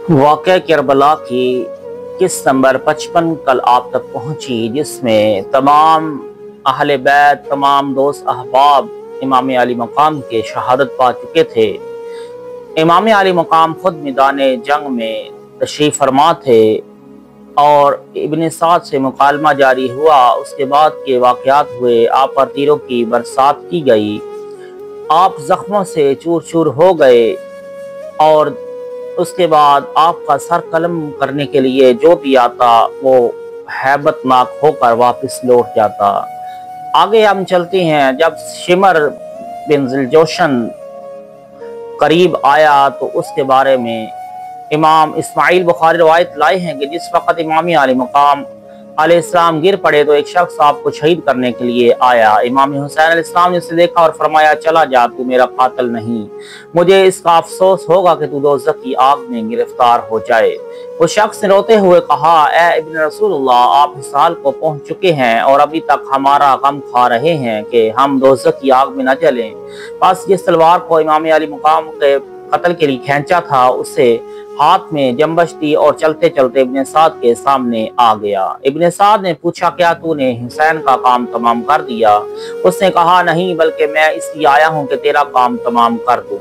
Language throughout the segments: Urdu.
واقعہ کربلا کی قسط نمبر 55 کل آپ تک پہنچی، جس میں تمام اہل بیت، تمام دوست احباب امام علی مقام کے شہادت پا چکے تھے۔ امام علی مقام خود میدان جنگ میں تشریف فرما تھے اور ابن سعد سے مکالمہ جاری ہوا۔ اس کے بعد کے واقعات ہوئے، آپ پر تیروں کی برسات کی گئی، آپ زخموں سے چور چور ہو گئے، اور اس کے بعد آپ کا سر قلم کرنے کے لیے جو بھی آتا وہ ہیبت ناک ہو کر واپس لوٹ جاتا۔ آگے ہم چلتے ہیں۔ جب شمر بن ذوالجوشن قریب آیا تو اس کے بارے میں امام اسماعیل بخاری روایت لائے ہیں کہ جس وقت امام علی مقام علیہ السلام گر پڑے تو ایک شخص آپ کو شہید کرنے کے لیے آیا۔ امام حسین علیہ السلام نے اسے دیکھا اور فرمایا، چلا جا، تو میرا قاتل نہیں، مجھے اس کا افسوس ہوگا کہ تو دوزخ کی آگ میں گرفتار ہو جائے۔ اس شخص نے روتے ہوئے کہا، اے ابن رسول اللہ، آپ اس حال کو پہنچ چکے ہیں اور ابھی تک ہمارا غم کھا رہے ہیں کہ ہم دوزخ کی آگ میں نہ جلیں۔ بس جس تلوار کو امام علی مقام کے قتل کے لیے کھینچا تھا اسے ہاتھ میں جنبش دی اور چلتے چلتے ابن سعد کے سامنے آ گیا۔ ابن سعد نے پوچھا، کیا تو نے حسین کا کام تمام کر دیا؟ اس نے کہا، نہیں، بلکہ میں اس لیے آیا ہوں کہ تیرا کام تمام کر دوں۔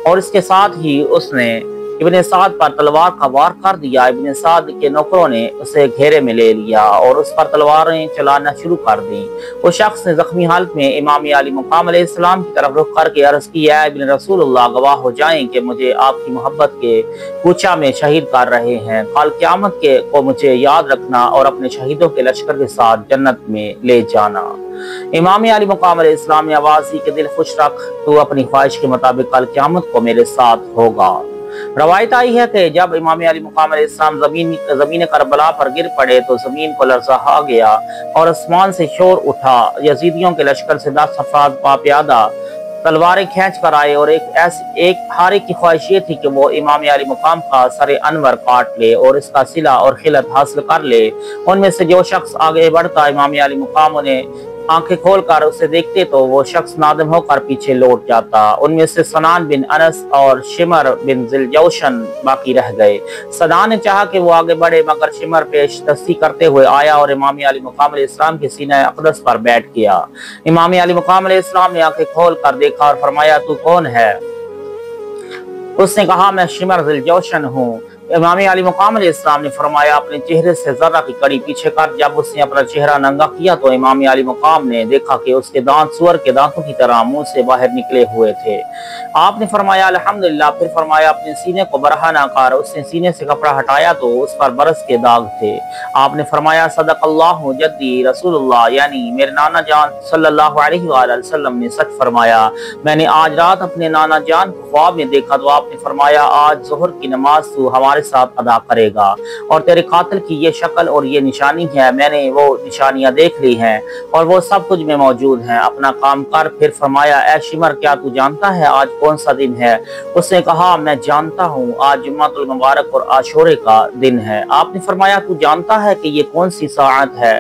اور اس کے ساتھ ہی اس نے ابن سعد پر تلوار کا وار کر دیا۔ ابن سعد کے نوکروں نے اسے گھیرے میں لے لیا اور اس پر تلواریں چلانا شروع کر دیں۔ اس شخص نے زخمی حالت میں امام علی مقام علیہ السلام کی طرف رخ کر کے عرض کی، اے ابن رسول اللہ، گواہ ہو جائیں کہ مجھے آپ کی محبت کے کوچہ میں شہید کر رہے ہیں، کل قیامت کو مجھے یاد رکھنا اور اپنے شہیدوں کے لشکر کے ساتھ جنت میں لے جانا۔ امام علی مقام علیہ السلام نے آواز دی کہ دل خوش رکھ، تو اپنی خواہش کے مطابق کل قیامت کو میرے ساتھ ہوگا۔ روایت آئی ہے کہ جب امام علی مقام علیہ السلام زمین کربلا پر گر پڑے تو زمین کو لرزہ آ گیا اور آسمان سے شور اٹھا۔ یزیدیوں کے لشکر سے 10 افراد پیادہ تلواریں کھینچ کر آئے اور ایک ہر ایک کی خواہش یہ تھی کہ وہ امام علی مقام کا سر انور کاٹ لے اور اس کا صلہ اور خلعت حاصل کر لے۔ ان میں سے جو شخص آگے بڑھتا امام علی مقام انہیں آنکھیں کھول کر اسے دیکھتے تو وہ شخص نادم ہو کر پیچھے لوٹ جاتا۔ ان میں سے سنان بن انس اور شمر بن ذوالجوشن باقی رہ گئے۔ سنان نے چاہا کہ وہ آگے بڑھے مگر شمر پیش دستی کرتے ہوئے آیا اور امام علی مقام علیہ السلام کے سینہ اقدس پر بیٹھ گیا۔ امام علی مقام علیہ السلام نے آنکھیں کھول کر دیکھا اور فرمایا، تو کون ہے؟ اس نے کہا، میں شمر ذوالجوشن ہوں۔ امام علی مقام علیہ السلام نے فرمایا، اپنے چہرے سے ذرہ کی کڑی پیچھے کر۔ جب اس نے اپنا چہرہ ننگا کیا تو امام علی مقام نے دیکھا کہ اس کے دانت سور کے دانتوں کی طرح منہ سے باہر نکلے ہوئے تھے۔ آپ نے فرمایا، الحمدللہ۔ پھر فرمایا، اپنے سینے کو برہنہ نہ کر۔ اس نے سینے سے کپڑا ہٹایا تو اس پر برس کے داغ تھے۔ آپ نے فرمایا، صدق اللہ جدی رسول اللہ، یعنی میرے نانا جان صلی اللہ علیہ وآلہ وسلم نے سچ فرمایا۔ میں نے آج رات اپنے نانا جان کو خواب میں دیکھا تو آپ نے فرمایا، آج ظہر کی نماز تو ہمارے ساتھ ادا کرے گا اور تیرے قاتل کی یہ شکل اور یہ نشانی ہے، میں نے وہ نشانیاں دیکھ لی ہیں اور وہ سب کچھ میں موجود ہیں، اپنا کام کر۔ پھر فرمایا، اے شمر، کیا تو جانتا ہے آج کون سا دن ہے؟ اس نے کہا، میں جانتا ہوں، آج جمعہ المبارک اور عاشورے کا دن ہے۔ آپ نے فرمایا، تو جانتا ہے کہ یہ کون سی ساعت ہے؟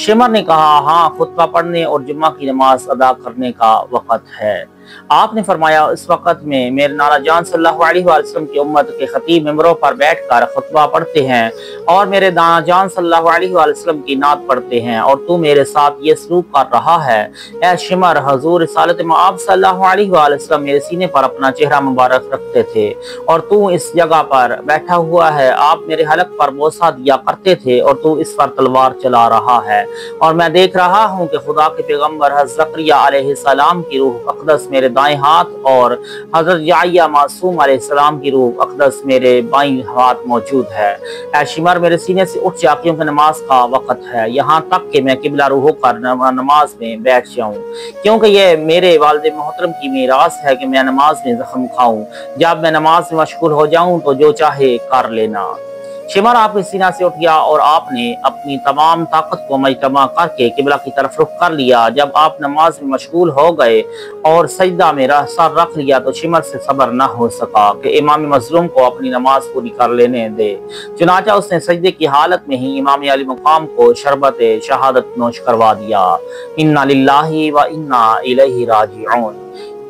شمر نے کہا، ہاں، خطبہ پڑھنے اور جمعہ کی نماز ادا کرنے کا وقت ہے۔ آپ نے فرمایا، اس وقت میں میرے نانا جان صلی اللہ علیہ وسلم کی امت کے خطیب ممبروں پر بیٹھ کر خطبہ پڑھتے ہیں اور میرے نانا جان صلی اللہ علیہ وسلم کی نعت پڑھتے ہیں اور تو میرے ساتھ یہ سلوک کر رہا ہے۔ اے شمر، حضور رسالت مآب صلی اللہ علیہ وسلم میرے سینے پر اپنا چہرہ مبارک رکھتے تھے اور تو اس جگہ پر بیٹھا ہوا ہے۔ آپ میرے حلق پر بوسہ دیا کرتے تھے اور تو اس پر تلوار چلا رہا ہے، اور میں دیکھ رہا ہوں کہ خدا کے پیغمبر حضرت زکریا علیہ السلام کی روح اقدس میرے دائیں ہاتھ اور حضرت یحییٰ معصوم علیہ السلام کی روح اقدس میرے بائیں ہاتھ موجود ہے۔ اے شمر، میرے سینے سے اٹھ جا، کیونکہ نماز کا وقت ہے، یہاں تک کہ میں قبلہ روح ہو کر نماز میں بیٹھ جاؤں، کیونکہ یہ میرے والد محترم کی میراث ہے کہ میں نماز میں زخم کھاؤں۔ جب میں نماز میں مشغول ہو جاؤں تو جو چاہے کر لینا۔ شمر آپ کے سینہ سے اٹھ گیا اور آپ نے اپنی تمام طاقت کو مجتمع کر کے قبلہ کی طرف رخ کر لیا۔ جب آپ نماز میں مشغول ہو گئے اور سجدہ میں سر رکھ لیا تو شمر سے صبر نہ ہو سکا کہ امام مظلوم کو اپنی نماز پوری کر لینے دے، چنانچہ اس نے سجدے کی حالت میں ہی امام علی مقام کو شربت شہادت نوش کروا دیا۔ انا للہ و انا الیہ راجعون۔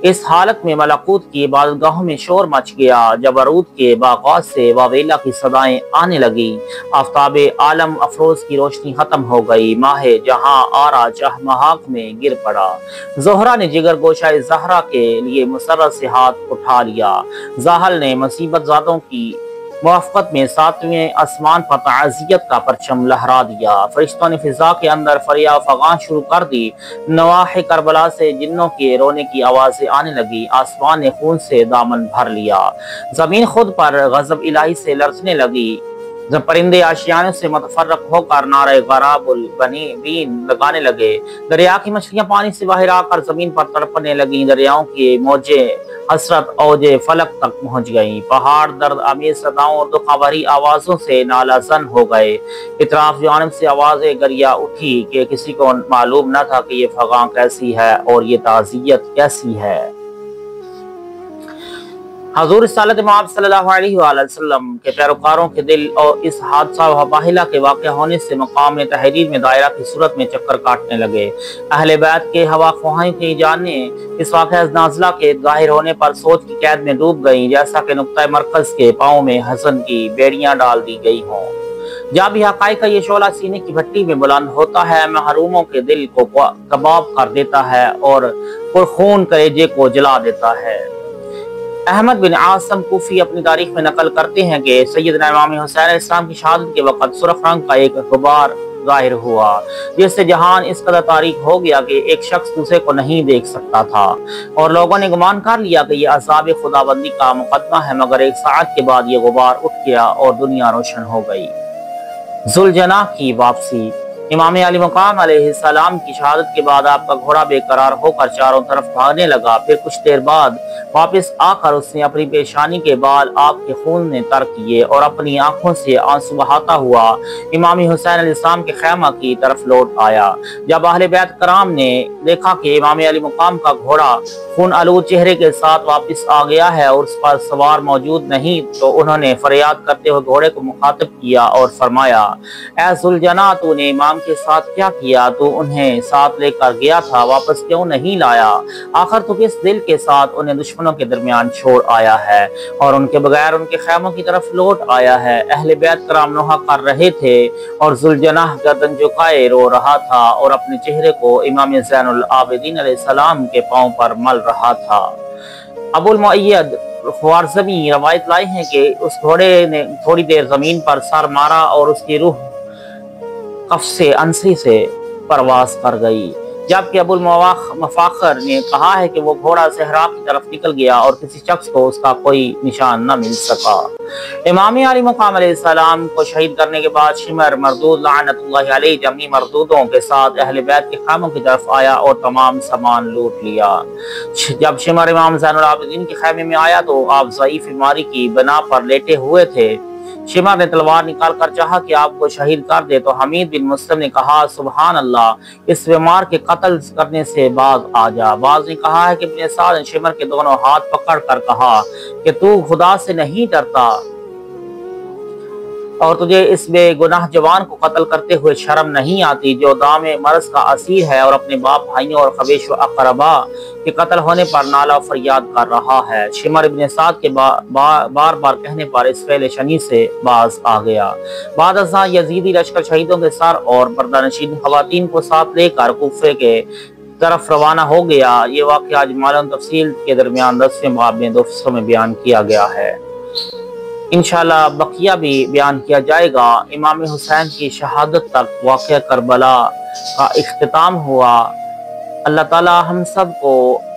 اس حالت میں ملکوت کی عبادت گاہوں میں شور مچ گیا۔ جب عروج کے باغات سے واویلا کی صدائیں آنے لگی، آفتاب عالم افروز کی روشنی ختم ہو گئی، ماہ جہاں آرا چہمہاک میں گر پڑا۔ زہرا نے جگر گوشہ زہرا کے لیے مسرت سے ہاتھ اٹھا لیا۔ زاحل نے مصیبت زادوں کی موافقت میں ساتویں آسمان پر تعزیت کا پرچم لہرا دیا۔ فرشتوں نے فضا کے اندر فریاد فغان شروع کر دی۔ نواحِ کربلا سے جنوں کے رونے کی آوازیں آنے لگی۔ آسمان نے خون سے دامن بھر لیا۔ زمین خود پر غضب الہی سے لرزنے لگی۔ جب پرندے آشیانے سے متفرق ہو کر نعرہ غراب البین لگانے لگے، دریا کی مچھلیاں پانی سے باہر آ کر زمین پر تڑپنے لگیں، دریاؤں کی موجیں حسرت اوج فلک تک پہنچ گئیں، پہاڑ درد آمیز صداؤں اور دکھ بھری آوازوں سے نالہ زن ہو گئے۔ اطراف جانب سے آوازیں گریا اٹھی کہ کسی کو معلوم نہ تھا کہ یہ فغاں کیسی ہے اور یہ تعزیت کیسی ہے۔ حضور رسالت مآب صلی اللہ علیہ وآلہ وسلم کے پیروکاروں کے دل اور اس حادثہ وباہلہ کے واقع ہونے سے مقام تحریر میں دائرہ کی صورت میں چکر کاٹنے لگے۔ اہل بیت کے ہوا خواہاں کی جانیں اس واقعہ نازلہ کے ظاہر ہونے پر سوچ کی قید میں ڈوب گئیں، جیسا کہ نقطہ مرکز کے پاؤں میں حزن کی بیڑیاں ڈال دی گئی ہوں۔ جب بھی حقائق کا یہ شعلہ سینے کی بھٹی میں بلند ہوتا ہے، محروموں کے دل کو کباب کر دیتا ہے اور پرخون کلیجے کو جلا دیتا ہے۔ احمد بن عاصم کوفی اپنی تاریخ میں نقل کرتے ہیں کہ سیدنا امام حسین علیہ السلام کی شہادت کے وقت سرخ رنگ کا ایک غبار ظاہر ہوا، جس سے جہان اس قدر تاریک ہو گیا کہ ایک شخص دوسرے کو نہیں دیکھ سکتا تھا، اور لوگوں نے گمان کر لیا کہ یہ عذاب خداوندی کا مقدمہ ہے، مگر ایک ساعت کے بعد یہ غبار اٹھ گیا اور دنیا روشن ہو گئی۔ ذوالجناح کی واپسی۔ امام علی مقام علیہ السلام کی شہادت کے بعد آپ کا گھوڑا بے قرار ہو کر چاروں طرف بھاگنے لگا، پھر کچھ دیر بعد واپس آ کر اس نے اپنی پیشانی کے بال آپ کے خون نے تر کیے اور اپنی آنکھوں سے آنسو بہاتا ہوا امام حسین علیہ السلام کے خیمہ کی طرف لوٹ آیا۔ جب اہل بیت کرام نے دیکھا کہ امام علی مقام کا گھوڑا خون آلود چہرے کے ساتھ واپس آ گیا ہے اور اس پر سوار موجود نہیں، تو انہوں نے فریاد کرتے ہوئے گھوڑے کو مخاطب کیا اور فرمایا، اے ذوالجناح، تو نے امام کے ساتھ کیا کیا؟ تو انہیں ساتھ لے کر گیا تھا، واپس کیوں نہیں لایا؟ آخر تو کس دل کے ساتھ انہیں دشمنوں کے درمیان چھوڑ آیا ہے اور ان کے بغیر ان کے خیموں کی طرف لوٹ آیا ہے؟ اہل بیت کرام نوحہ کر رہے تھے اور ذوالجناح گردن جھکائے رو رہا تھا اور اپنے چہرے کو امام زین العابدین علیہ السلام کے پاؤں پر مل رہا تھا۔ ابو المعید خوارزمی روایت لائے ہیں کہ اس گھوڑے نے تھوڑی دیر زمین پر سر مارا اور اس کی روح قفص انسی سے پرواز کر گئی، جبکہ ابو المفاخر نے کہا ہے کہ وہ گھوڑا صحرا کی طرف نکل گیا اور کسی شخص کو اس کا کوئی نشان نہ مل سکا۔ امام علی مقام علیہ السلام کو شہید کرنے کے بعد شمر مردود لعنت اللہ علیہ جمعی مردودوں کے ساتھ اہل بیت کے خیموں کی طرف آیا اور تمام سامان لوٹ لیا۔ جب شمر امام زین العابدین کے خیمے میں آیا تو آپ ضعیف بیماری کی بنا پر لیٹے ہوئے تھے۔ شمر نے تلوار نکال کر چاہا کہ آپ کو شہید کر دے، تو حمید بن مسلم نے کہا، سبحان اللہ، اس بیمار کے قتل کرنے سے باز آ جا۔ بعض نے کہا ہے کہ ابن سعد نے شمر کے دونوں ہاتھ پکڑ کر کہا کہ تو خدا سے نہیں ڈرتا اور تجھے اس بے گناہ جوان کو قتل کرتے ہوئے شرم نہیں آتی جو دام مرض کا اسیر ہے اور اپنے باپ بھائیوں اور خویش و اقربا کے قتل ہونے پر نالہ و فریاد کر رہا ہے۔ شمر ابن سعد کے بار بار کہنے پر اس فعل شنی سے باز آ گیا۔ بعد ازاں یزیدی لشکر شہیدوں کے سر اور پردہ نشین خواتین کو ساتھ لے کر کوفے کے طرف روانہ ہو گیا۔ یہ واقعہ اجمال و تفصیل کے درمیان 10ویں باب میں 2 حصوں میں بیان کیا گیا ہے۔ انشاءاللہ بقیہ بھی بیان کیا جائے گا۔ امام حسین کی شہادت تک واقعہ کربلا کا اختتام ہوا۔ اللہ تعالی ہم سب کو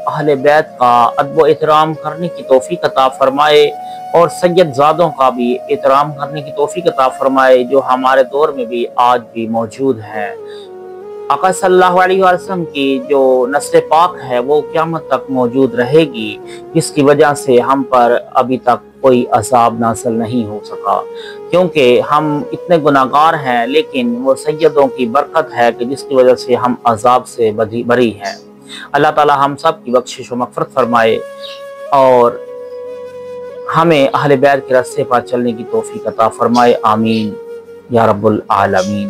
اہل بیت کا ادب و احترام کرنے کی توفیق عطا فرمائے اور سید زادوں کا بھی احترام کرنے کی توفیق عطا فرمائے، جو ہمارے دور میں بھی آج بھی موجود ہیں۔ آقا صلی اللہ علیہ وسلم کی جو نسل پاک ہے وہ قیامت تک موجود رہے گی، جس کی وجہ سے ہم پر ابھی تک کوئی عذاب نازل نہیں ہو سکا، کیونکہ ہم اتنے گناہگار ہیں، لیکن وہ سیدوں کی برکت ہے کہ جس کی وجہ سے ہم عذاب سے بری ہیں۔ اللہ تعالی ہم سب کی بخشش و مغفرت فرمائے اور ہمیں اہل بیت کے راستے پر چلنے کی توفیق عطا فرمائے، آمین یا رب العالمین۔